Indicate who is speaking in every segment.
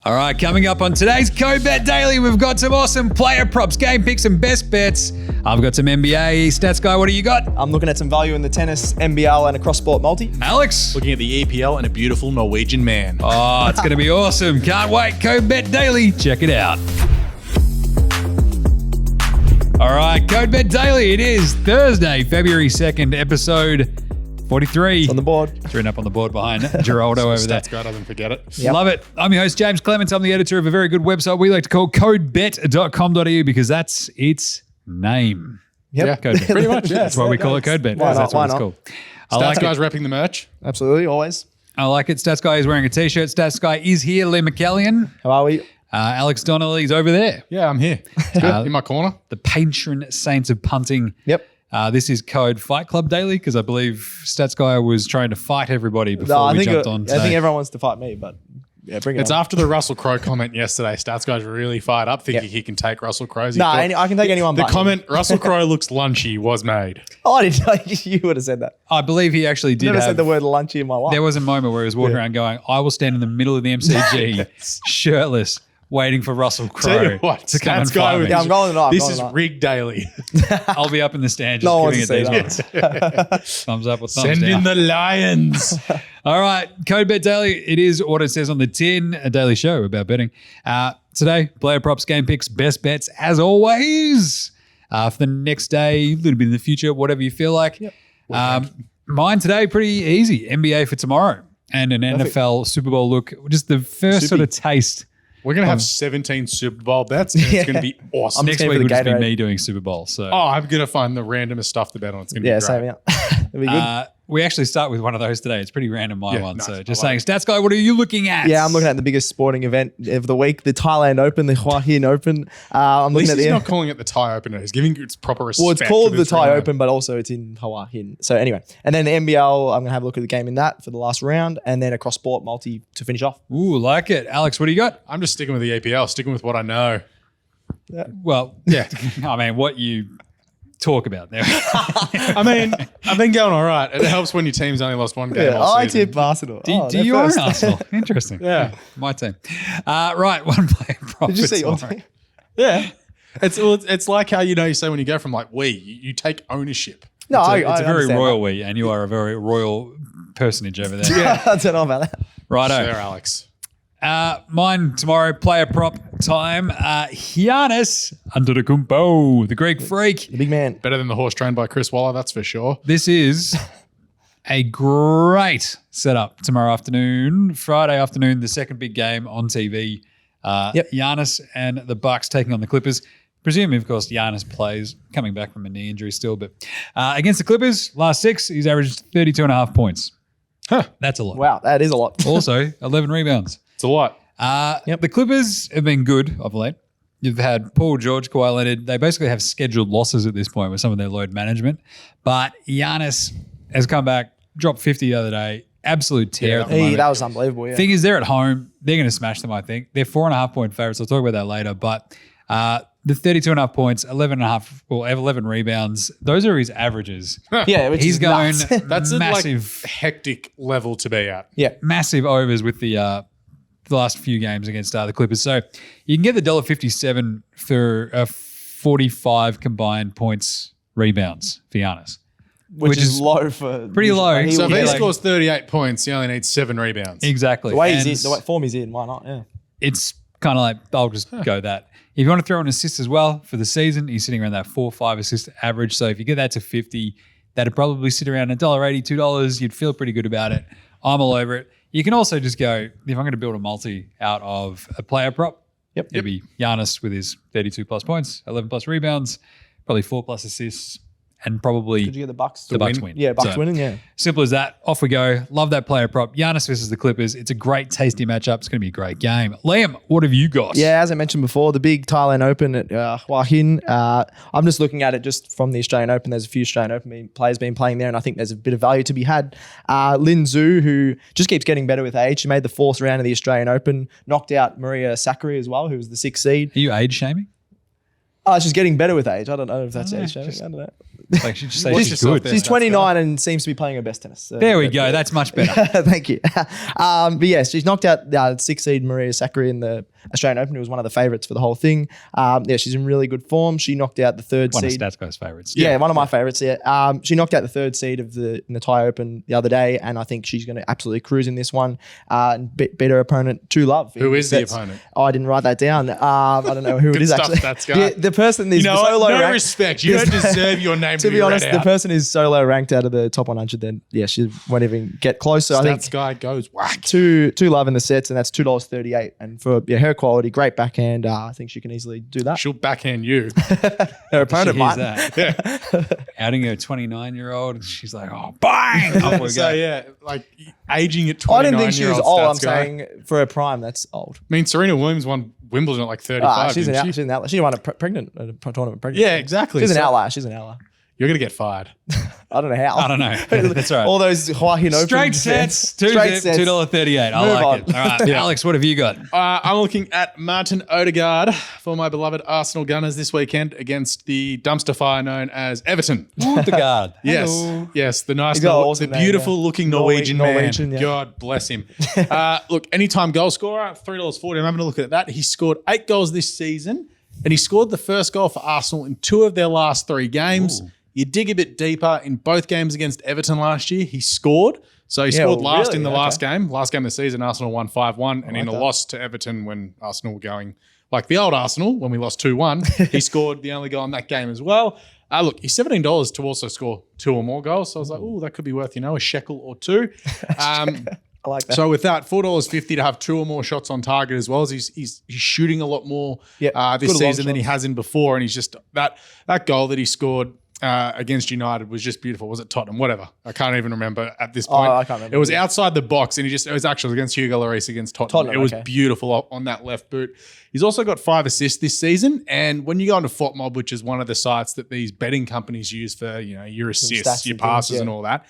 Speaker 1: All right, coming up on today's Code Bet Daily, we've got some awesome player props, game picks, and best bets. I've got some NBA stats, guy. What do you got?
Speaker 2: I'm looking at some value in the tennis, NBL, and a cross-sport multi.
Speaker 1: Alex?
Speaker 3: Looking at the EPL and a beautiful Norwegian man.
Speaker 1: Oh, it's going to be awesome. Can't wait. Code Bet Daily. Check it out. All right, Code Bet Daily. It is Thursday, February 2nd, episode 43.
Speaker 2: It's on the board.
Speaker 1: It's written up on the board behind Geraldo over there.
Speaker 3: Stats guy doesn't forget it.
Speaker 2: Yep.
Speaker 1: Love it. I'm your host, Jaymz Clements. I'm the editor of a very good website we like to call codebet.com.au because that's its name.
Speaker 2: Yep.
Speaker 3: Yeah,
Speaker 1: Code Bet.
Speaker 3: pretty much. Yeah.
Speaker 1: That's why we call it Code Bet.
Speaker 2: Why
Speaker 1: because
Speaker 2: not?
Speaker 1: That's what
Speaker 2: Why
Speaker 1: it's
Speaker 2: not?
Speaker 1: called. I
Speaker 3: Stats
Speaker 1: like
Speaker 3: guy's
Speaker 1: it.
Speaker 3: repping the merch.
Speaker 2: Absolutely, always.
Speaker 1: I like it. Stats Guy is wearing a t-shirt. Stats Guy is here. Lee McAllion.
Speaker 2: How are we?
Speaker 1: Alex Donnelly is over there.
Speaker 3: Yeah, I'm here. It's good. In my corner.
Speaker 1: The patron saints of punting.
Speaker 2: Yep.
Speaker 1: This is Code Fight Club Daily because I believe Stats Guy was trying to fight everybody before we jumped on today.
Speaker 2: I think everyone wants to fight me, but yeah, bring it
Speaker 3: It's
Speaker 2: on.
Speaker 3: after the Russell Crowe comment yesterday. Stats guy's really fired up, thinking he can take Russell Crowe's.
Speaker 2: No, I can take anyone
Speaker 3: The
Speaker 2: but
Speaker 3: comment, Russell Crowe looks lunchy, was made.
Speaker 2: Oh, I didn't know you would have said that.
Speaker 1: I believe he actually did
Speaker 2: Never
Speaker 1: have...
Speaker 2: said the word lunchy in my life.
Speaker 1: There was a moment where he was walking around going, I will stand in the middle of the MCG,
Speaker 3: Yes.
Speaker 1: shirtless, waiting for Russell
Speaker 3: Tell
Speaker 1: Crowe
Speaker 3: you what,
Speaker 1: to come and
Speaker 3: Stats guy
Speaker 1: fight
Speaker 3: with
Speaker 1: me.
Speaker 2: Yeah, I'm going tonight.
Speaker 3: This is rigged daily.
Speaker 1: I'll be up in the stand just
Speaker 2: No one
Speaker 1: giving it
Speaker 2: wants
Speaker 1: these
Speaker 2: to
Speaker 1: ones. Thumbs up or thumbs
Speaker 3: Send
Speaker 1: down.
Speaker 3: in the Lions.
Speaker 1: All right, Code Bet Daily. It is what it says on the tin, a daily show about betting. Today, player props, game picks, best bets, as always. For the next day, a little bit in the future, whatever you feel like.
Speaker 2: Yep.
Speaker 1: Mine today, pretty easy. NBA for tomorrow and an NFL Super Bowl look. Just the first sort of taste.
Speaker 3: We're going to have 17 Super Bowl bets, and it's going to be awesome.
Speaker 1: Next
Speaker 2: scared
Speaker 1: week
Speaker 2: for
Speaker 1: will
Speaker 2: the
Speaker 1: just be
Speaker 2: Gatorade.
Speaker 1: me doing Super Bowl. So
Speaker 3: I'm going to find the randomest stuff to bet on. It's going to be
Speaker 2: Yeah,
Speaker 3: great.
Speaker 2: same out. It'll be good.
Speaker 1: we actually start with one of those today. It's pretty random, my
Speaker 3: Yeah,
Speaker 1: one.
Speaker 3: nice.
Speaker 1: So
Speaker 3: I
Speaker 1: just
Speaker 3: like
Speaker 1: saying, Stats Guy, what are you looking at?
Speaker 2: Yeah, I'm looking at the biggest sporting event of the week, the Thailand Open, the Hua Hin Open. I'm
Speaker 3: At
Speaker 2: looking
Speaker 3: least
Speaker 2: at
Speaker 3: he's
Speaker 2: the
Speaker 3: not calling it the Thai Open. He's giving it its proper respect.
Speaker 2: Well, it's called
Speaker 3: with
Speaker 2: the
Speaker 3: its
Speaker 2: Thai
Speaker 3: real name.
Speaker 2: Open, but also it's in Hua Hin. So anyway, and then the NBL, I'm going to have a look at the game in that for the last round, and then a cross-sport multi to finish off.
Speaker 1: Ooh, like it. Alex, what do you got?
Speaker 3: I'm just sticking with the APL, sticking with what I know.
Speaker 1: Well,
Speaker 3: Yeah.
Speaker 1: I mean, what you talk about there.
Speaker 3: I mean, I've been going all right. It helps when your team's only lost one game all
Speaker 2: I
Speaker 3: season.
Speaker 2: tip Arsenal.
Speaker 1: Do you own Arsenal? Interesting.
Speaker 3: Yeah.
Speaker 1: My team. Right, one player prop.
Speaker 2: Did you
Speaker 1: for
Speaker 2: see your
Speaker 1: tomorrow.
Speaker 2: team?
Speaker 3: Yeah. It's like how, you say when you go from like you take ownership.
Speaker 2: No,
Speaker 1: It's
Speaker 2: I
Speaker 1: a very
Speaker 2: understand
Speaker 1: royal
Speaker 2: that.
Speaker 1: we, and you are a very royal personage over there.
Speaker 2: I don't know about that.
Speaker 1: Righto.
Speaker 3: Sure, Alex.
Speaker 1: Mine tomorrow, player prop time. Giannis Antetokounmpo, the Greek freak.
Speaker 2: The big man.
Speaker 3: Better than the horse trained by Chris Waller, that's for sure.
Speaker 1: This is a great setup tomorrow afternoon, Friday afternoon, the second big game on TV. Giannis and the Bucks taking on the Clippers. Presuming, of course, Giannis plays, coming back from a knee injury still. But against the Clippers, last 6, he's averaged 32.5 points.
Speaker 3: Huh.
Speaker 1: That's a lot.
Speaker 2: Wow, that is a lot.
Speaker 1: Also, 11 rebounds.
Speaker 3: It's a lot.
Speaker 1: The Clippers have been good of late. You've had Paul George, Kawhi Leonard. They basically have scheduled losses at this point with some of their load management. But Giannis has come back, dropped 50 the other day. Absolute tear at the moment.
Speaker 2: That was unbelievable. Yeah.
Speaker 1: Thing is, they're at home. They're going to smash them, I think. They're 4.5 point favorites. I'll talk about that later. But the 32.5 points, 11 rebounds, those are his averages.
Speaker 2: Yeah, which
Speaker 1: He's
Speaker 2: is
Speaker 1: going
Speaker 2: nuts.
Speaker 3: That's
Speaker 1: massive,
Speaker 3: a hectic level to be at.
Speaker 2: Yeah.
Speaker 1: massive overs with the last few games against the Clippers. So you can get the $1.57 for 45 combined points rebounds for Giannis.
Speaker 2: Which is low for
Speaker 1: pretty low.
Speaker 2: He
Speaker 3: So
Speaker 2: will
Speaker 3: if he
Speaker 2: get,
Speaker 3: scores 38 points, he only needs 7 rebounds.
Speaker 1: Exactly.
Speaker 2: the way he's
Speaker 1: And
Speaker 2: in, the way form he's in, why not? Yeah.
Speaker 1: it's kind of like, I'll just go that. If you want to throw an assist as well for the season, he's sitting around that 4 or 5 assist average. So if you get that to 50, that'd probably sit around $1.80, $2. You'd feel pretty good about it. I'm all over it. You can also just go, if I'm going to build a multi out of a player prop, it'd be Giannis with his 32 plus points, 11 plus rebounds, probably 4 plus assists, and probably
Speaker 2: Did you get the Bucks?
Speaker 1: the Bucks win.
Speaker 2: Yeah, Bucks
Speaker 1: So,
Speaker 2: winning. Yeah.
Speaker 1: simple as that. Off we go. Love that player prop. Giannis versus the Clippers. It's a great, tasty matchup. It's going to be a great game. Liam, what have you got?
Speaker 2: Yeah, as I mentioned before, the big Thailand Open at Hua Hin. I'm just looking at it just from the Australian Open. There's a few Australian Open players been playing there, and I think there's a bit of value to be had. Lin Zhu, who just keeps getting better with age. She made the 4th round of the Australian Open, knocked out Maria Sakkari as well, who was the 6th seed.
Speaker 1: Are you age shaming?
Speaker 2: She's getting better with age. I don't know if that's age shaming. I don't know.
Speaker 1: Like she just say
Speaker 3: Watch
Speaker 1: she's
Speaker 3: yourself
Speaker 1: good.
Speaker 3: there.
Speaker 2: She's 29 and seems to be playing her best tennis. So
Speaker 1: There we go. That's much better.
Speaker 2: Thank you. But yes, she's knocked out 6th seed Maria Sakkari in the Australian Open, who was one of the favourites for the whole thing. Yeah, she's in really good form. She knocked out the 3rd
Speaker 1: One of
Speaker 2: seed.
Speaker 1: Stats Guy's favourites.
Speaker 2: Yeah, one of my favourites. Yeah, she knocked out the 3rd seed in the Thai Open the other day, and I think she's going to absolutely cruise in this one and beat her opponent 2-love.
Speaker 3: Who is the opponent?
Speaker 2: Oh, I didn't write that down. I don't know who it is
Speaker 3: stuff,
Speaker 2: actually.
Speaker 3: Stats Guy.
Speaker 2: The person is
Speaker 3: You know
Speaker 2: solo
Speaker 3: what? No
Speaker 2: ranked.
Speaker 3: respect. You don't deserve your name
Speaker 2: To be honest,
Speaker 3: read
Speaker 2: the
Speaker 3: out.
Speaker 2: person is solo ranked out of the top 100. Then yeah, she won't even get close. So I think
Speaker 3: Stats Guy goes whack.
Speaker 2: two love in the sets, and that's $2.38. And for her quality, great backhand. I think she can easily do that.
Speaker 3: She'll backhand you.
Speaker 2: Her opponent
Speaker 1: She hears
Speaker 2: might.
Speaker 1: that. Outing her 29-year-old, she's like, oh, bang! Off we
Speaker 3: So
Speaker 1: go.
Speaker 3: yeah, like aging at
Speaker 2: I
Speaker 3: 29.
Speaker 2: didn't think she was
Speaker 3: year
Speaker 2: old.
Speaker 3: Stats
Speaker 2: I'm
Speaker 3: Guy.
Speaker 2: saying for her prime, that's old.
Speaker 3: I mean, Serena Williams won Wimbledon at like 35.
Speaker 2: She's an
Speaker 3: didn't
Speaker 2: out.
Speaker 3: she?
Speaker 2: She's an outlier. She won a tournament pregnant.
Speaker 3: Yeah, exactly.
Speaker 2: She's an
Speaker 3: So
Speaker 2: outlier. She's an outlier.
Speaker 3: You're gonna get fired.
Speaker 2: I don't know how.
Speaker 1: I don't know. That's right.
Speaker 2: All those Hawaiian Open
Speaker 1: Straight sets,
Speaker 2: Straight sets.
Speaker 1: $2.38. I
Speaker 2: Move
Speaker 1: like
Speaker 2: on.
Speaker 1: it. All right, Alex, what have you got?
Speaker 3: I'm looking at Martin Odegaard for my beloved Arsenal Gunners this weekend against the dumpster fire known as Everton.
Speaker 1: Odegaard.
Speaker 3: Yes,
Speaker 1: Hello.
Speaker 3: yes, the nice,
Speaker 2: He's got an
Speaker 3: the
Speaker 2: awesome name,
Speaker 3: beautiful
Speaker 2: yeah.
Speaker 3: looking Norwegian man.
Speaker 2: Yeah.
Speaker 3: God bless him. Look, anytime goal scorer, $3.40. I'm having a look at that. He scored 8 goals this season, and he scored the first goal for Arsenal in 2 of their last 3 games.
Speaker 1: Ooh.
Speaker 3: You dig a bit deeper, in both games against Everton last year, he scored. So he scored last
Speaker 2: really?
Speaker 3: in the
Speaker 2: Okay.
Speaker 3: last game. Last game of the season, Arsenal won 5-1. And in a
Speaker 2: that.
Speaker 3: loss to Everton when Arsenal were going like the old Arsenal, when we lost 2-1, he scored the only goal in that game as well. Look, he's $17 to also score 2 or more goals. So I was like, oh, that could be worth, a shekel or 2.
Speaker 2: I like that.
Speaker 3: So with that, $4.50 to have 2 or more shots on target as well as he's shooting a lot more
Speaker 2: Yep.
Speaker 3: this
Speaker 2: Good long
Speaker 3: season than he
Speaker 2: shots.
Speaker 3: has in before. And he's just that goal that he scored against United was just beautiful. Was it Tottenham? Whatever. I can't even remember at this point.
Speaker 2: I can't remember.
Speaker 3: It was outside the box and it was actually against Hugo Lloris against Tottenham. It was
Speaker 2: okay.
Speaker 3: beautiful on that left boot. He's also got 5 assists this season. And when you go into FOTMob, which is one of the sites that these betting companies use for, your assists,
Speaker 2: stats
Speaker 3: your
Speaker 2: and things,
Speaker 3: passes
Speaker 2: yeah.
Speaker 3: and all that,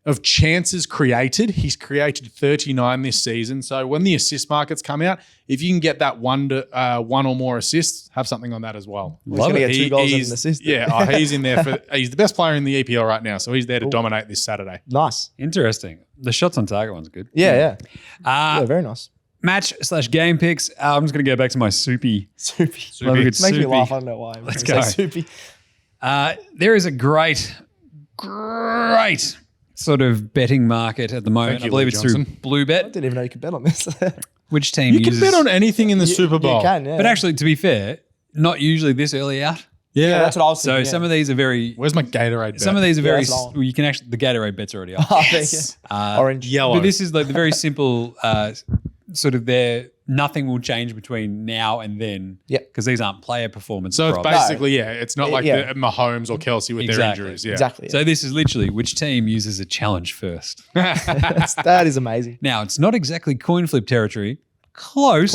Speaker 3: of chances created, he's created 39 this season. So when the assist markets come out, if you can get that 1 or more assists, have something on that as well.
Speaker 2: He's going to get 2 goals and
Speaker 3: He's-
Speaker 2: an assist.
Speaker 3: Yeah, he's in there he's the best player in the EPL right now, so he's there to dominate this Saturday.
Speaker 2: Nice.
Speaker 1: Interesting. The shots on target one's good.
Speaker 2: Yeah. Yeah,
Speaker 1: Uh,
Speaker 2: very nice.
Speaker 1: match/game picks. I'm just going to go back to my soupy.
Speaker 2: Soupy.
Speaker 1: Love a good
Speaker 2: Makes me
Speaker 1: soupy.
Speaker 2: laugh. I don't know why.
Speaker 1: Let's
Speaker 2: Say
Speaker 1: go.
Speaker 2: Soupy.
Speaker 1: There is a great sort of betting market at the moment.
Speaker 3: Thank you,
Speaker 1: I believe
Speaker 3: Lee
Speaker 1: it's
Speaker 3: Johnson.
Speaker 1: through Blue
Speaker 2: I
Speaker 1: Bet.
Speaker 2: didn't even know you could bet on this.
Speaker 1: Which team
Speaker 3: You can
Speaker 1: uses?
Speaker 3: bet on anything in the Super Bowl.
Speaker 2: You can, yeah.
Speaker 1: But actually, to be fair, not usually this early out.
Speaker 2: yeah, that's what I was
Speaker 1: So
Speaker 2: thinking.
Speaker 1: some of these are very.
Speaker 3: Where's my Gatorade bet?
Speaker 1: Some of these are very.
Speaker 2: that's all.
Speaker 1: Well, you can actually the Gatorade bets already up.
Speaker 3: Yes.
Speaker 2: Orange.
Speaker 3: Yellow.
Speaker 1: But this is like the very simple sort of there. Nothing will change between now and then.
Speaker 2: Yeah.
Speaker 1: Because these aren't player performance.
Speaker 3: So it's
Speaker 1: props.
Speaker 3: basically, it's not like
Speaker 2: Yeah.
Speaker 3: the Mahomes or Kelsey with
Speaker 1: Exactly.
Speaker 3: their injuries. Yeah.
Speaker 2: Exactly.
Speaker 1: So this is literally which team uses a challenge first.
Speaker 2: That is amazing.
Speaker 1: Now it's not exactly coin flip territory. Close.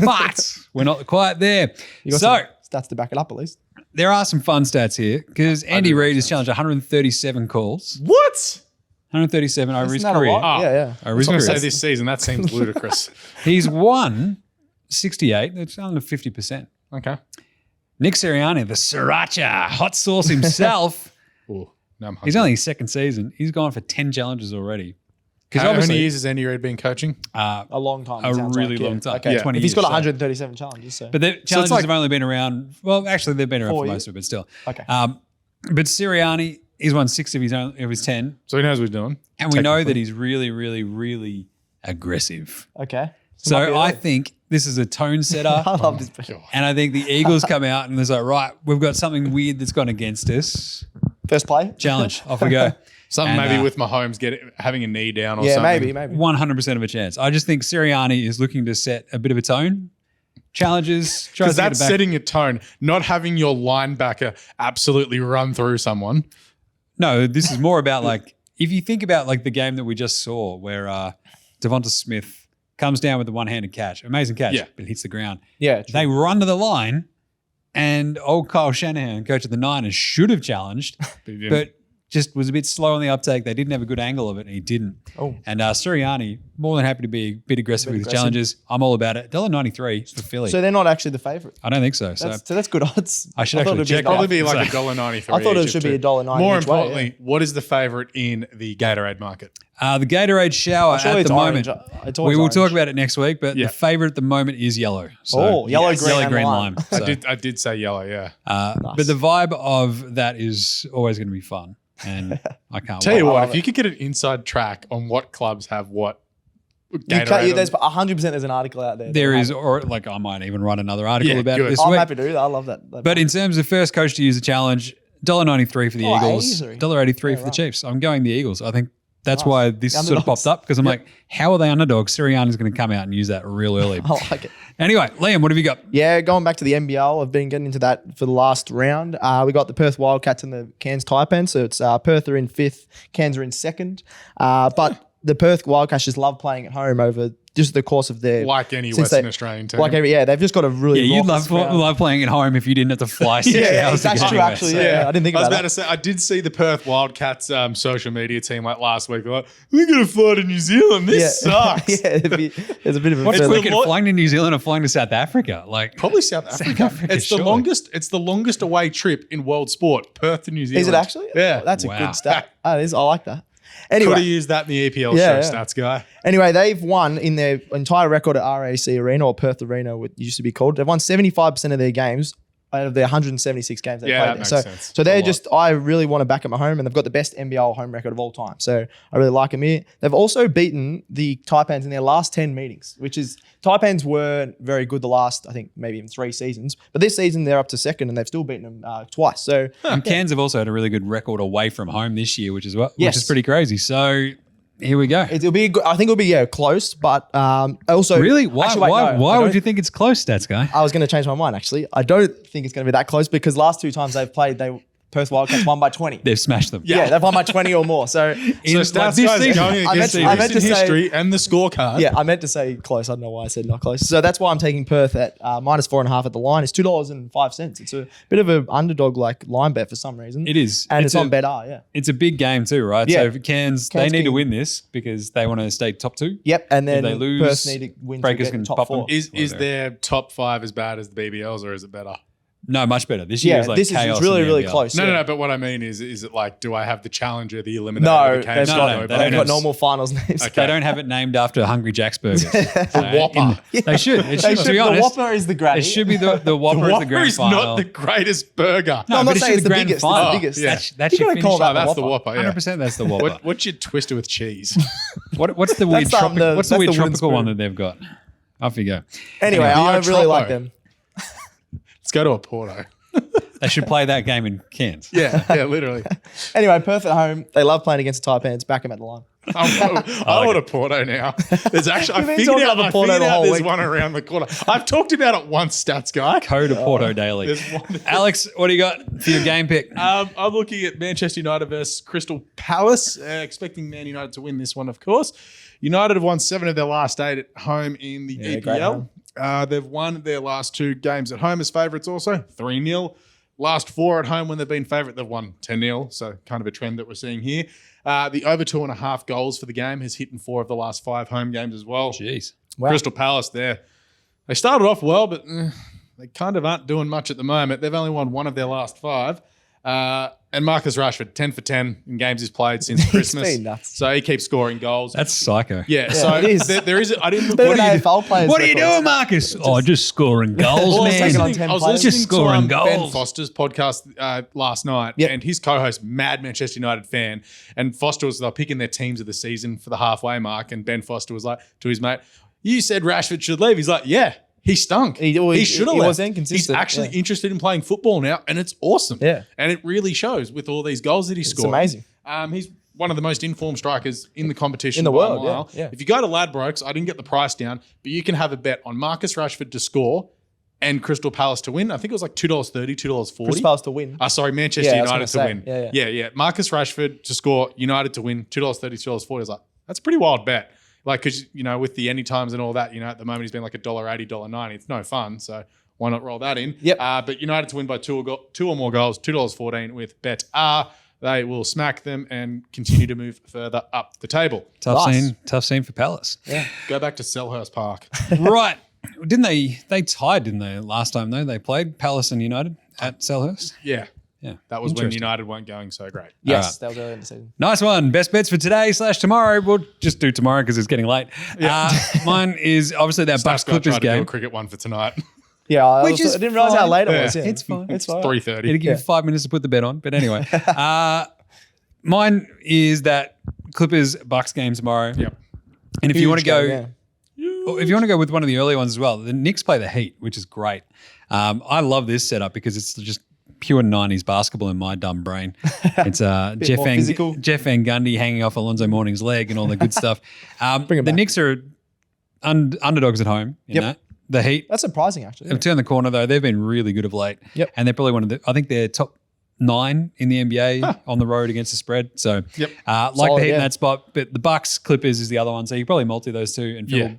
Speaker 1: But we're not quite there.
Speaker 2: You got
Speaker 1: So
Speaker 2: some stats to back it up at least.
Speaker 1: there are some fun stats here because Andy
Speaker 3: do
Speaker 1: Reid
Speaker 3: like
Speaker 1: has challenged 137 calls.
Speaker 3: What?
Speaker 1: 137 over his
Speaker 2: Isn't that a
Speaker 1: career.
Speaker 2: lot?
Speaker 3: Oh.
Speaker 2: Yeah.
Speaker 3: I
Speaker 1: Over
Speaker 3: was
Speaker 1: his
Speaker 3: going to
Speaker 1: career.
Speaker 3: say this season. That seems ludicrous.
Speaker 1: He's won 68. That's under 50%.
Speaker 3: Okay.
Speaker 1: Nick Sirianni, the Sriracha hot sauce himself.
Speaker 3: Ooh, now I'm hungry.
Speaker 1: He's only his second season. He's gone for 10 challenges already. Because
Speaker 3: How many
Speaker 1: obviously
Speaker 3: years has Andy Reid been coaching?
Speaker 2: A long time.
Speaker 1: a
Speaker 2: it sounds
Speaker 1: really
Speaker 2: like,
Speaker 1: long time.
Speaker 2: Okay.
Speaker 3: Yeah.
Speaker 1: 20
Speaker 2: If he's got
Speaker 1: years, so-
Speaker 2: 137 challenges, so.
Speaker 1: But the challenges
Speaker 3: like-
Speaker 1: have only been around. Well, actually, they've been around
Speaker 2: 4
Speaker 1: for
Speaker 2: years?
Speaker 1: most of it, but still.
Speaker 2: Okay.
Speaker 1: But Sirianni, he's won 6 of his 10,
Speaker 3: So he knows what he's doing.
Speaker 1: and we know that
Speaker 3: Technically.
Speaker 1: he's really, really, really aggressive.
Speaker 2: Okay.
Speaker 1: So
Speaker 2: might be
Speaker 1: I
Speaker 2: early.
Speaker 1: think this is a tone setter,
Speaker 2: I love this. bet.
Speaker 1: and I think the Eagles come out and there's like, right, we've got something weird that's gone against us.
Speaker 2: First play?
Speaker 1: Challenge, off we go.
Speaker 3: Something
Speaker 1: And,
Speaker 3: maybe with Mahomes having a knee down or
Speaker 2: Yeah,
Speaker 3: something.
Speaker 2: maybe.
Speaker 1: 100% of a chance. I just think Sirianni is looking to set a bit of a tone. Challenges, tries
Speaker 3: Because
Speaker 1: to get
Speaker 3: that's
Speaker 1: it back.
Speaker 3: setting a tone, not having your linebacker absolutely run through someone.
Speaker 1: No, this is more about like, if you think about like the game that we just saw where Devonta Smith comes down with the one-handed catch, amazing catch,
Speaker 3: Yeah.
Speaker 1: but hits the ground.
Speaker 2: Yeah. True.
Speaker 1: They run to the line and old Kyle Shanahan, coach of the Niners, should have challenged,
Speaker 3: But he didn't.
Speaker 1: but just was a bit slow on the uptake. They didn't have a good angle of it, and he didn't.
Speaker 2: Oh.
Speaker 1: And Sirianni, more than happy to be a bit aggressive with his challenges. I'm all about it. $1.93 for Philly.
Speaker 2: So they're not actually the favourite.
Speaker 1: I don't think so. So
Speaker 2: That's good odds.
Speaker 1: I should
Speaker 2: thought
Speaker 1: actually
Speaker 2: it'd be
Speaker 1: check.
Speaker 3: Probably be like $1.93.
Speaker 2: I thought it should be $1.90
Speaker 3: More
Speaker 2: each way,
Speaker 3: importantly, what is the favourite in the Gatorade market?
Speaker 1: The Gatorade shower
Speaker 2: Surely
Speaker 1: at
Speaker 2: it's
Speaker 1: the
Speaker 2: orange.
Speaker 1: moment.
Speaker 2: It's
Speaker 1: We
Speaker 2: always
Speaker 1: will
Speaker 2: orange.
Speaker 1: talk about it next week, but
Speaker 3: Yeah.
Speaker 1: the favourite at the moment is yellow. So
Speaker 2: Oh, yellow, green,
Speaker 1: yellow,
Speaker 2: and
Speaker 1: green,
Speaker 2: lime.
Speaker 1: lime. So,
Speaker 3: I did say yellow, yeah.
Speaker 1: But the vibe of that is always going to be fun, and I can't
Speaker 3: Tell
Speaker 1: wait.
Speaker 3: you what,
Speaker 2: love
Speaker 3: if you could get an inside track on what clubs have what
Speaker 2: There's 100% there's an article out there.
Speaker 1: There is, or like I might even write another article
Speaker 3: Yeah,
Speaker 1: about
Speaker 3: good.
Speaker 1: it this
Speaker 2: I'm
Speaker 1: week.
Speaker 2: happy to do that. I love that.
Speaker 1: But in terms of first coach to use the challenge, $1.93 for the
Speaker 2: Oh,
Speaker 1: Eagles,
Speaker 2: $1.83.
Speaker 1: $1.83 for the
Speaker 2: right.
Speaker 1: Chiefs. I'm going the Eagles. I think that's
Speaker 2: Nice.
Speaker 1: why this sort of
Speaker 2: Underdogs.
Speaker 1: popped up because I'm like, how are they underdogs? Sirianni's going to come out and use that real early.
Speaker 2: I like it.
Speaker 1: Anyway, Liam, what have you got?
Speaker 2: Yeah, going back to the NBL, I've been getting into that for the last round. We got the Perth Wildcats and the Cairns Taipans. So it's Perth are in 5th, Cairns are in 2nd. But the Perth Wildcats just love playing at home over just the course of their...
Speaker 3: like any
Speaker 2: since
Speaker 3: Western
Speaker 2: they-
Speaker 3: Australian team.
Speaker 2: they've just got a really...
Speaker 1: Yeah, you'd
Speaker 2: raucous
Speaker 1: love,
Speaker 2: crowd.
Speaker 1: love playing at home if you didn't have to fly 6
Speaker 2: Yeah,
Speaker 1: hours to
Speaker 2: that's
Speaker 1: get
Speaker 2: true,
Speaker 1: anywhere.
Speaker 2: actually.
Speaker 1: So-
Speaker 2: Yeah, I didn't think
Speaker 3: I was
Speaker 2: about
Speaker 3: about
Speaker 2: that.
Speaker 3: to say, I did see the Perth Wildcats social media team like last week. They're like, we're going to fly to New Zealand. This sucks.
Speaker 2: yeah, there's a bit of a...
Speaker 1: What's
Speaker 3: It's
Speaker 1: the
Speaker 3: the
Speaker 1: at flying to New Zealand or flying to South Africa? Like
Speaker 3: Probably South Africa.
Speaker 1: Africa,
Speaker 3: It's the
Speaker 1: surely.
Speaker 3: longest. It's the longest away trip in world sport. Perth to New Zealand.
Speaker 2: Is it actually?
Speaker 3: Yeah.
Speaker 2: That's
Speaker 1: Wow.
Speaker 2: a good stat. That is. I like that.
Speaker 3: Could have
Speaker 2: Anyway,
Speaker 3: used that in the EPL
Speaker 2: Yeah,
Speaker 3: show
Speaker 2: yeah.
Speaker 3: stats guy.
Speaker 2: Anyway, they've won in their entire record at RAC Arena or Perth Arena, what it used to be called. They've won 75% of their games out of their 176 games they've
Speaker 3: Yeah,
Speaker 2: played
Speaker 3: that
Speaker 2: there.
Speaker 3: makes
Speaker 2: So,
Speaker 3: sense.
Speaker 2: so
Speaker 3: A
Speaker 2: they're
Speaker 3: lot.
Speaker 2: just, I really want to back them at home, and they've got the best NBL home record of all time. So I really like them here. They've also beaten the Taipans in their last 10 meetings, which is, Taipans were very good the last, I think, maybe even 3 seasons. But this season, they're up to 2nd, and they've still beaten them twice. So
Speaker 1: And Cairns have also had a really good record away from home this year, which is
Speaker 2: Yes.
Speaker 1: pretty crazy. So here we go.
Speaker 2: it'll be, I think it'll be close, but also.
Speaker 1: Really? Why?
Speaker 2: Actually, wait, no,
Speaker 1: why
Speaker 2: I
Speaker 1: would
Speaker 2: don't-
Speaker 1: you think it's close, stats guy?
Speaker 2: I was going to change my mind, actually. I don't think it's going to be that close because last 2 times they've played, Perth Wildcats won by 20.
Speaker 1: They've smashed them.
Speaker 2: Yeah, they've won by 20 or more. So,
Speaker 3: So
Speaker 1: like
Speaker 3: stats
Speaker 1: this
Speaker 3: guys
Speaker 1: season.
Speaker 3: going
Speaker 2: I
Speaker 3: against
Speaker 2: meant- I
Speaker 3: the
Speaker 2: meant to
Speaker 3: recent
Speaker 2: say-
Speaker 3: history and the scorecard.
Speaker 2: yeah, I meant to say close. I don't know why I said not close. So that's why I'm taking Perth at minus 4.5 at the line. It's $2.05. It's a bit of an underdog like line bet for some reason.
Speaker 1: It is.
Speaker 2: And it's on
Speaker 1: a,
Speaker 2: Bet R, yeah.
Speaker 1: It's a big game too, right?
Speaker 2: Yeah.
Speaker 1: So for Cairns, they
Speaker 2: Cairns
Speaker 1: need to
Speaker 2: can-
Speaker 1: win this because they want to stay top 2.
Speaker 2: Yep, and then
Speaker 1: they lose,
Speaker 2: Perth need to win to
Speaker 1: Breakers
Speaker 2: get
Speaker 1: can
Speaker 2: the top
Speaker 1: pop
Speaker 2: 4.
Speaker 1: them.
Speaker 3: Is their top 5 as bad as the BBLs or is it better?
Speaker 1: No, much better. This year
Speaker 2: Yeah,
Speaker 1: is like
Speaker 2: this is
Speaker 1: chaos.
Speaker 2: it's really,
Speaker 1: in the
Speaker 2: really
Speaker 1: NBL.
Speaker 2: close.
Speaker 3: No,
Speaker 2: yeah.
Speaker 3: no. But what I mean is it like, do I have the challenger, the eliminator?
Speaker 2: No,
Speaker 3: the
Speaker 2: they've
Speaker 3: KFC
Speaker 1: no,
Speaker 2: got,
Speaker 1: they
Speaker 2: they've
Speaker 1: don't
Speaker 2: got
Speaker 1: have-
Speaker 2: normal finals names.
Speaker 3: Okay.
Speaker 1: They don't have it named after Hungry Jack's Burgers.
Speaker 3: The Whopper.
Speaker 1: They should. It
Speaker 2: They
Speaker 1: should, to be honest.
Speaker 2: The Whopper is the granny.
Speaker 1: It should be the Whopper, is the
Speaker 3: Whopper
Speaker 1: grand
Speaker 3: is
Speaker 1: final.
Speaker 3: not the greatest burger.
Speaker 2: No, I'm
Speaker 1: but
Speaker 2: not
Speaker 1: it
Speaker 2: saying
Speaker 1: should
Speaker 2: it's the
Speaker 1: grand
Speaker 2: biggest.
Speaker 1: final.
Speaker 2: It's the biggest.
Speaker 3: Yeah.
Speaker 1: That
Speaker 2: You
Speaker 1: should
Speaker 2: gotta
Speaker 1: finish
Speaker 2: call that
Speaker 1: up.
Speaker 2: the
Speaker 3: That's the
Speaker 2: Whopper.
Speaker 3: Whopper. Yeah.
Speaker 1: 100% that's the Whopper.
Speaker 3: What's your twister with cheese?
Speaker 1: What's the weird
Speaker 2: That's,
Speaker 1: tropical? What's the
Speaker 2: that's
Speaker 1: weird
Speaker 2: the wooden
Speaker 1: tropical one
Speaker 2: spoon.
Speaker 1: that they've got? Off you go.
Speaker 2: Anyway,
Speaker 3: Anyway,
Speaker 2: I
Speaker 3: Theo
Speaker 2: really
Speaker 3: Troppo.
Speaker 2: like them.
Speaker 3: Let's go to a Porto.
Speaker 1: They should play that game in Cairns.
Speaker 3: Yeah, literally.
Speaker 2: Anyway, Perth at home. They love playing against the Taipans. Back them at the line.
Speaker 3: I want a Porto now. There's actually,
Speaker 2: You've
Speaker 3: I
Speaker 2: been
Speaker 3: figured
Speaker 2: talking
Speaker 3: out,
Speaker 2: about
Speaker 3: I
Speaker 2: Porto
Speaker 3: figured
Speaker 2: the
Speaker 3: out
Speaker 2: whole
Speaker 3: there's
Speaker 2: week.
Speaker 3: one around the corner. I've talked about it once, stats guy.
Speaker 1: Code of Porto Daily.
Speaker 3: There's one.
Speaker 1: Alex, what do you got for your game pick?
Speaker 3: I'm looking at Manchester United versus Crystal Palace, expecting Man United to win this one, of course. United have won 7 of their last 8 at home in the
Speaker 2: Yeah, great
Speaker 3: EPL. They've won their last 2 games at home as favourites also, 3-0. Last 4 at home when they've been favourite, they've won 10-0. So kind of a trend that we're seeing here. The over 2.5 goals for the game has hit in 4 of the last 5 home games as well.
Speaker 1: Jeez.
Speaker 2: Wow.
Speaker 3: Crystal Palace there. They started off well, but they kind of aren't doing much at the moment. They've only won 1 of their last 5. And Marcus Rashford, 10 for 10 in games he's played since Christmas.
Speaker 2: been nuts.
Speaker 3: So he keeps scoring goals.
Speaker 1: That's psycho.
Speaker 3: Yeah, so
Speaker 2: it is.
Speaker 3: there is. I didn't look.
Speaker 2: Better
Speaker 3: What
Speaker 2: than
Speaker 3: are you
Speaker 2: AFL players.
Speaker 1: What are you
Speaker 2: records.
Speaker 1: doing, Marcus? Just scoring goals,
Speaker 2: Well,
Speaker 1: man.
Speaker 2: second on 10
Speaker 3: I was
Speaker 2: players.
Speaker 3: listening
Speaker 1: Just scoring
Speaker 3: to Ben
Speaker 1: goals.
Speaker 3: Foster's podcast last night,
Speaker 2: Yep.
Speaker 3: and his co-host, mad Manchester United fan, and Foster was picking their teams of the season for the halfway mark, and Ben Foster was like to his mate, "You said Rashford should leave." He's like, "Yeah, he stunk.
Speaker 2: He
Speaker 3: should have
Speaker 2: he
Speaker 3: left.
Speaker 2: was inconsistent,
Speaker 3: He's actually
Speaker 2: yeah.
Speaker 3: interested in playing football now, and it's awesome.
Speaker 2: Yeah.
Speaker 3: and it really shows with all these goals that he
Speaker 2: It's
Speaker 3: scored.
Speaker 2: amazing.
Speaker 3: He's one of the most informed strikers in the competition
Speaker 2: In the
Speaker 3: by a
Speaker 2: world, yeah,
Speaker 3: mile.
Speaker 2: yeah.
Speaker 3: If you go to Ladbrokes, I didn't get the price down, but you can have a bet on Marcus Rashford to score and Crystal Palace to win. I think it was like $2.30, $2.40.
Speaker 2: Crystal Palace to win.
Speaker 3: Sorry, Manchester
Speaker 2: Yeah, I was
Speaker 3: United to
Speaker 2: gonna
Speaker 3: win.
Speaker 2: say, yeah.
Speaker 3: Marcus Rashford to score, United to win, $2.30, $2.40. I was like, that's a pretty wild bet. Like, because, with the any times and all that, at the moment he's been like $1.80, $1.90. It's no fun. So why not roll that in?
Speaker 2: Yep.
Speaker 3: But United to win by 2 or more goals, $2.14 with Bet R. they will smack them and continue to move further up the table.
Speaker 1: Tough scene for Palace.
Speaker 2: Yeah.
Speaker 3: Go back to Selhurst Park.
Speaker 1: Right. Didn't they tied, didn't they, last time though? They played Palace and United at Selhurst.
Speaker 3: Yeah.
Speaker 1: Yeah.
Speaker 3: That was when
Speaker 1: Interesting.
Speaker 3: United weren't going so great.
Speaker 2: Yes, that was early in the season.
Speaker 1: Nice one. Best bets for today / tomorrow. We'll just do tomorrow because it's getting late. Mine is obviously that Bucks
Speaker 3: Staff's gonna
Speaker 1: Clippers
Speaker 3: try to do a
Speaker 1: game.
Speaker 3: cricket one for tonight.
Speaker 2: Yeah, I
Speaker 1: Which is
Speaker 2: didn't realize how
Speaker 1: fine.
Speaker 2: late it
Speaker 3: Yeah.
Speaker 2: was. Yeah.
Speaker 1: It's fine.
Speaker 2: It's fine.
Speaker 3: 3:30.
Speaker 1: It'll give you 5 minutes to put the bet on. But anyway, mine is that Clippers Bucks game tomorrow.
Speaker 3: Yep.
Speaker 1: And if you want to go,
Speaker 2: Huge game,
Speaker 1: if you want to go with one of the early ones as well, the Knicks play the Heat, which is great. I love this setup because it's just pure 90s basketball in my dumb brain. It's Jeff
Speaker 2: more physical.
Speaker 1: Van Gundy hanging off Alonzo Mourning's leg and all the good stuff.
Speaker 2: Bring it
Speaker 1: the
Speaker 2: back.
Speaker 1: Knicks are underdogs at home in
Speaker 2: Yep.
Speaker 1: that. The Heat
Speaker 2: That's surprising, actually.
Speaker 1: have turned the corner though. They've been really good of late.
Speaker 2: Yep.
Speaker 1: And they're probably one of the, I think they're top 9 in the NBA on the road against the spread. So
Speaker 3: Yep.
Speaker 1: like
Speaker 2: Solid,
Speaker 1: the Heat in
Speaker 2: yeah.
Speaker 1: that spot, but the Bucks Clippers is the other one. So you probably multi those two and feel
Speaker 3: Yeah.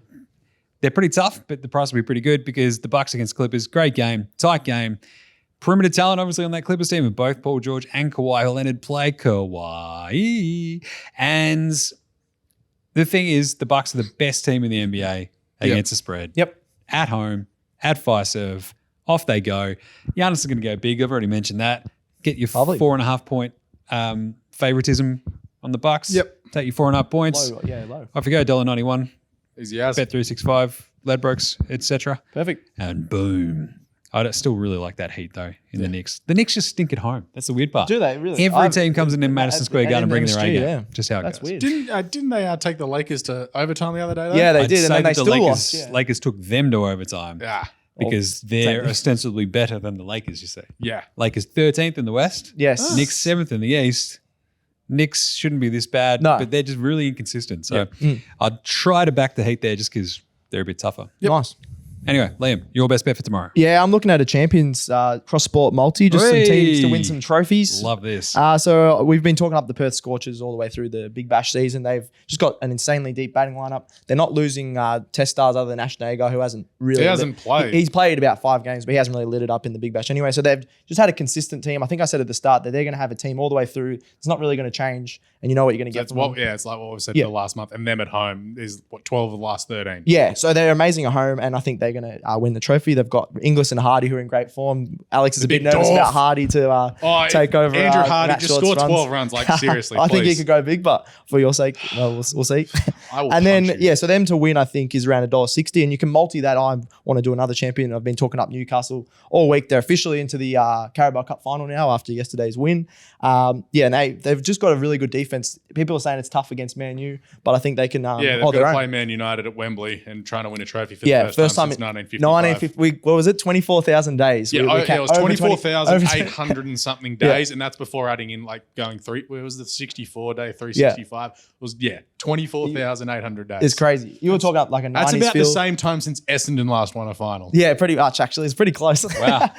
Speaker 1: they're pretty tough, but the price will be pretty good because the Bucks against Clippers, great game, tight game. Perimeter talent, obviously, on that Clippers team with both Paul George and Kawhi Leonard play Kawhi. And the thing is, the Bucks are the best team in the NBA against the spread.
Speaker 2: Yep.
Speaker 1: At home, at Fiserv, off they go. Giannis is going to go big. I've already mentioned that. Get your
Speaker 2: Lovely.
Speaker 1: 4.5 point favoritism on the Bucks.
Speaker 3: Yep.
Speaker 1: Take your 4.5 points.
Speaker 2: Low, yeah, low.
Speaker 1: Off you go, $1.91.
Speaker 3: Easy as.
Speaker 1: Bet365, Ladbrokes, etc.
Speaker 2: Perfect.
Speaker 1: And boom. I still really like that Heat though in the Knicks. The Knicks just stink at home. That's the weird part.
Speaker 2: Do they really?
Speaker 1: Every team comes in Madison Square Garden and brings their A
Speaker 2: MSG,
Speaker 1: game.
Speaker 2: yeah.
Speaker 1: Just how it
Speaker 2: That's
Speaker 1: goes.
Speaker 2: weird.
Speaker 3: Didn't they take the Lakers to overtime the other day, though?
Speaker 2: Yeah, they
Speaker 1: I'd
Speaker 2: did,
Speaker 1: say
Speaker 2: and then
Speaker 1: that
Speaker 2: they
Speaker 1: the
Speaker 2: still
Speaker 1: Lakers,
Speaker 2: lost. Yeah.
Speaker 1: Lakers took them to overtime
Speaker 3: Yeah.
Speaker 1: because they're
Speaker 2: same.
Speaker 1: ostensibly better than the Lakers, you see.
Speaker 3: Yeah.
Speaker 1: Lakers 13th in the West.
Speaker 2: Yes.
Speaker 1: Knicks 7th in the East. Knicks shouldn't be this bad,
Speaker 2: No.
Speaker 1: but they're just really inconsistent. So I'd try to back the Heat there just because they're a bit tougher.
Speaker 2: Nice.
Speaker 1: Anyway, Liam, your best bet for tomorrow.
Speaker 2: Yeah, I'm looking at a champions cross-sport multi, just some teams to win some trophies.
Speaker 1: Love this.
Speaker 2: So we've been talking up the Perth Scorchers all the way through the Big Bash season. They've just got an insanely deep batting lineup. They're not losing test stars other than Ash Nagar, who hasn't really.
Speaker 3: He hasn't played.
Speaker 2: He's played about 5 games, but he hasn't really lit it up in the Big Bash anyway. So they've just had a consistent team. I think I said at the start that they're going to have a team all the way through. It's not really going to change, and you know what you're going to get
Speaker 3: That's
Speaker 2: from
Speaker 3: what,
Speaker 2: them.
Speaker 3: it's like what we've said
Speaker 2: Yeah.
Speaker 3: for the last month. And them at home is, 12 of the last 13.
Speaker 2: Yeah, so they're amazing at home, and I think they're going to win the trophy. They've got Inglis and Hardy, who are in great form. Alex is a bit
Speaker 3: big
Speaker 2: nervous
Speaker 3: dwarf.
Speaker 2: about Hardy to take over.
Speaker 3: Andrew Hardy
Speaker 2: Matt
Speaker 3: just
Speaker 2: Short's
Speaker 3: scored 12
Speaker 2: runs.
Speaker 3: runs. Like, seriously,
Speaker 2: I think he
Speaker 3: please.
Speaker 2: could go big, but for your sake, we'll see.
Speaker 3: I will
Speaker 2: And then,
Speaker 3: punch you.
Speaker 2: yeah, so them to win, I think, is around $1.60, and you can multi that. I want to do another champion. I've been talking up Newcastle all week. They're officially into the Carabao Cup final now after yesterday's win. And they've just got a really good defense. People are saying it's tough against Man U, but I think they can
Speaker 3: Yeah, they've
Speaker 2: hold
Speaker 3: got
Speaker 2: their
Speaker 3: to
Speaker 2: own.
Speaker 3: play Man United at Wembley and trying to win a trophy for
Speaker 2: Yeah,
Speaker 3: the first time
Speaker 2: in
Speaker 3: since 1955.
Speaker 2: what was it? 24,000 days.
Speaker 3: Yeah,
Speaker 2: We
Speaker 3: it was
Speaker 2: over 20
Speaker 3: 24,800 and something days, and that's before adding in like going three. Where was the 64 day, 365? It was 24,800 days.
Speaker 2: It's crazy. You were talking about like a 90s
Speaker 3: That's about
Speaker 2: feel.
Speaker 3: the same time since Essendon last won a final.
Speaker 2: Yeah, pretty much actually. It's pretty close.
Speaker 1: Wow.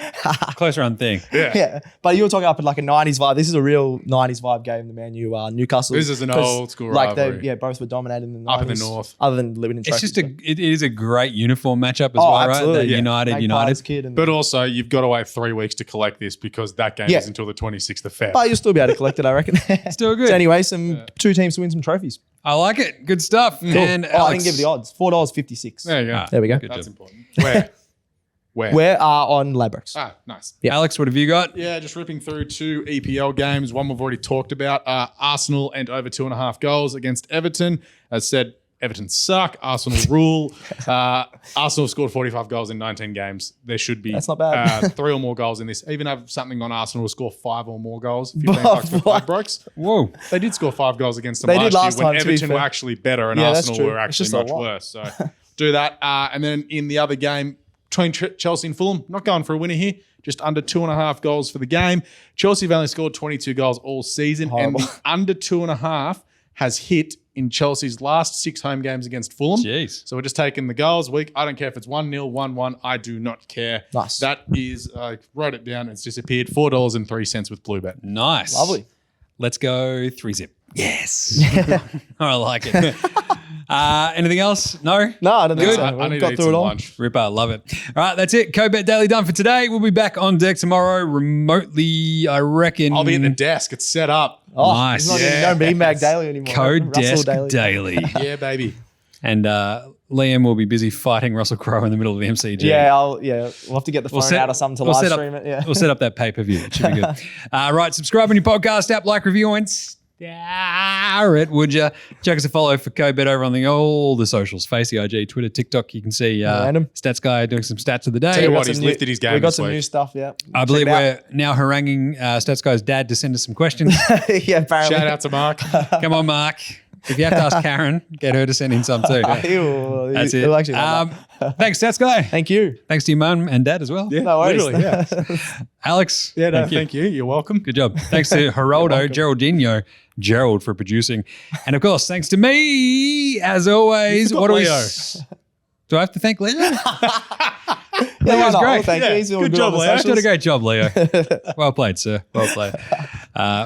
Speaker 1: Close run thing.
Speaker 2: Yeah, but you were talking up in like a 90s vibe. This is a real 90s vibe game, the Man U Newcastle.
Speaker 3: This is an
Speaker 2: 'Cause,
Speaker 3: old school
Speaker 2: like
Speaker 3: rivalry.
Speaker 2: both were dominated in the 90s.
Speaker 3: Up in the north.
Speaker 2: Other than living in
Speaker 1: It's
Speaker 2: trophies.
Speaker 1: just it is a great uniform matchup as well, right?
Speaker 2: absolutely.
Speaker 1: That
Speaker 2: Yeah.
Speaker 1: United.
Speaker 2: Magpies kid and,
Speaker 3: But also, you've got to wait 3 weeks to collect this because that game
Speaker 2: Yeah.
Speaker 3: is until the 26th of Feb.
Speaker 2: but you'll still be able to collect it, I reckon.
Speaker 1: Still good.
Speaker 2: So anyway, some 2 teams to win some trophies.
Speaker 1: I like it. Good stuff.
Speaker 2: Cool.
Speaker 1: And
Speaker 2: I
Speaker 1: Alex,
Speaker 2: didn't give the odds. $4.56.
Speaker 3: there you go.
Speaker 2: There we go.
Speaker 1: Good
Speaker 3: That's
Speaker 1: job.
Speaker 3: important. Where?
Speaker 2: We're on Ladbrokes.
Speaker 3: Ah, nice.
Speaker 2: Yeah.
Speaker 1: Alex, what have you got?
Speaker 3: Yeah, just ripping through 2 EPL games. One we've already talked about. Arsenal and over 2.5 goals against Everton. As said, Everton suck. Arsenal rule. Arsenal have scored 45 goals in 19 games. There should be
Speaker 2: That's not bad.
Speaker 3: 3 or more goals in this. Even have something on Arsenal to score 5 or more goals. $15 for
Speaker 2: What?
Speaker 3: Ladbrokes.
Speaker 1: Whoa.
Speaker 3: They did score 5 goals against them
Speaker 2: They did
Speaker 3: last
Speaker 2: last
Speaker 3: year when
Speaker 2: time, to be
Speaker 3: Everton
Speaker 2: fair.
Speaker 3: were actually better and
Speaker 2: Yeah, that's
Speaker 3: Arsenal
Speaker 2: true.
Speaker 3: were
Speaker 2: It's
Speaker 3: actually
Speaker 2: just a
Speaker 3: much
Speaker 2: lot.
Speaker 3: worse. So do that. And then in the other game, between Chelsea and Fulham, not going for a winner here, just under 2.5 goals for the game. Chelsea have only scored 22 goals all season,
Speaker 2: Horrible.
Speaker 3: and the under 2.5 has hit in Chelsea's last 6 home games against Fulham.
Speaker 1: Jeez.
Speaker 3: So we're just taking the goals week. I don't care if it's 1-0, 1-1. I do not care.
Speaker 2: Nice.
Speaker 3: That is, I wrote it down. It's disappeared. $4.03 with Bluebet.
Speaker 1: Nice.
Speaker 2: Lovely.
Speaker 1: Let's go 3-zip. Yes. I like it. Anything else? No?
Speaker 2: No, I don't think
Speaker 1: Good.
Speaker 2: so.
Speaker 3: I
Speaker 2: We've
Speaker 3: need
Speaker 2: got
Speaker 3: to eat
Speaker 2: through
Speaker 3: some
Speaker 2: it all.
Speaker 3: lunch.
Speaker 1: Ripper, love it. All right, that's it. Co-Bet Daily done for today. We'll be back on deck tomorrow remotely, I reckon.
Speaker 3: I'll be at the desk. It's set up.
Speaker 2: Oh,
Speaker 1: Nice.
Speaker 2: It's not
Speaker 3: Yeah.
Speaker 2: even no beanbag daily anymore. Russell
Speaker 1: Co-Desk Daily.
Speaker 3: Yeah, baby.
Speaker 1: And Liam will be busy fighting Russell Crowe in the middle of the MCG.
Speaker 2: Yeah, we'll have to get the phone out or something to live stream it. Yeah.
Speaker 1: We'll set up that pay-per-view. It should be good. Right, subscribe on your podcast app, like, review, and star it, would you? Check us a follow for Co-Bet over on all the socials, Facey, IG, Twitter, TikTok. You can see
Speaker 2: Random.
Speaker 1: Stats Guy doing some stats of the
Speaker 3: Tell
Speaker 1: day.
Speaker 3: you
Speaker 2: got
Speaker 3: what,
Speaker 2: some
Speaker 3: he's
Speaker 2: new-
Speaker 3: lifted his game
Speaker 2: We got
Speaker 3: this
Speaker 2: some
Speaker 3: week.
Speaker 2: new stuff, yeah.
Speaker 1: I believe
Speaker 2: Check it
Speaker 1: we're now haranguing Stats Guy's dad to send us some questions.
Speaker 2: out. Yeah, apparently.
Speaker 3: Shout out to Mark.
Speaker 1: Come on, Mark. If you have to ask Karen, get her to send in some too.
Speaker 2: He'll
Speaker 1: That's it.
Speaker 2: he'll actually love that.
Speaker 1: Thanks, Stats Guy.
Speaker 2: Thank you.
Speaker 1: Thanks to your mum and dad as well.
Speaker 2: No worries.
Speaker 3: Literally, yeah.
Speaker 1: Alex.
Speaker 3: Yeah, no,
Speaker 1: thank you.
Speaker 3: thank you. You're welcome.
Speaker 1: Good job. Thanks to Geraldo, Geraldinho, Gerald for producing. And of course, thanks to me, as always.
Speaker 3: You forgot
Speaker 1: What do we
Speaker 3: Leo.
Speaker 1: Do I have to thank Leo?
Speaker 2: Yeah,
Speaker 1: Leo's
Speaker 2: why not?
Speaker 1: great.
Speaker 2: Well, thank you.
Speaker 3: Yeah,
Speaker 2: He's all
Speaker 3: good
Speaker 2: good
Speaker 3: job,
Speaker 2: on the
Speaker 3: Leo.
Speaker 1: You've done a
Speaker 2: socials.
Speaker 1: great job, Leo. Well played, sir. Well played.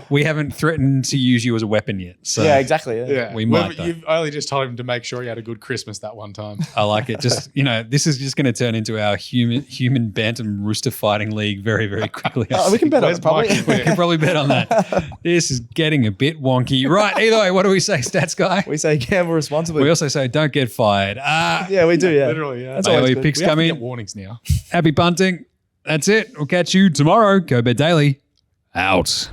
Speaker 1: We haven't threatened to use you as a weapon yet. So
Speaker 2: Yeah, exactly. Yeah.
Speaker 3: Yeah,
Speaker 1: We might, though.
Speaker 3: You've only just told him to make sure he had a good Christmas that one time.
Speaker 1: I like it. Just, this is just going to turn into our human bantam rooster fighting league very, very quickly.
Speaker 2: We can bet on
Speaker 3: Where's
Speaker 2: it probably.
Speaker 3: Mike?
Speaker 1: We can probably bet on that. This is getting a bit wonky. Right. Either way, what do we say, Stats Guy?
Speaker 2: We say gamble responsibly.
Speaker 1: We also say don't get fired.
Speaker 2: Yeah, we do. Yeah,
Speaker 3: Literally, yeah.
Speaker 2: That's
Speaker 1: By the
Speaker 2: always
Speaker 1: way,
Speaker 2: good.
Speaker 1: picks
Speaker 3: We have
Speaker 1: come
Speaker 3: to get
Speaker 1: in.
Speaker 3: warnings now.
Speaker 1: Happy punting. That's it. We'll catch you tomorrow. Go Bet Daily. Out.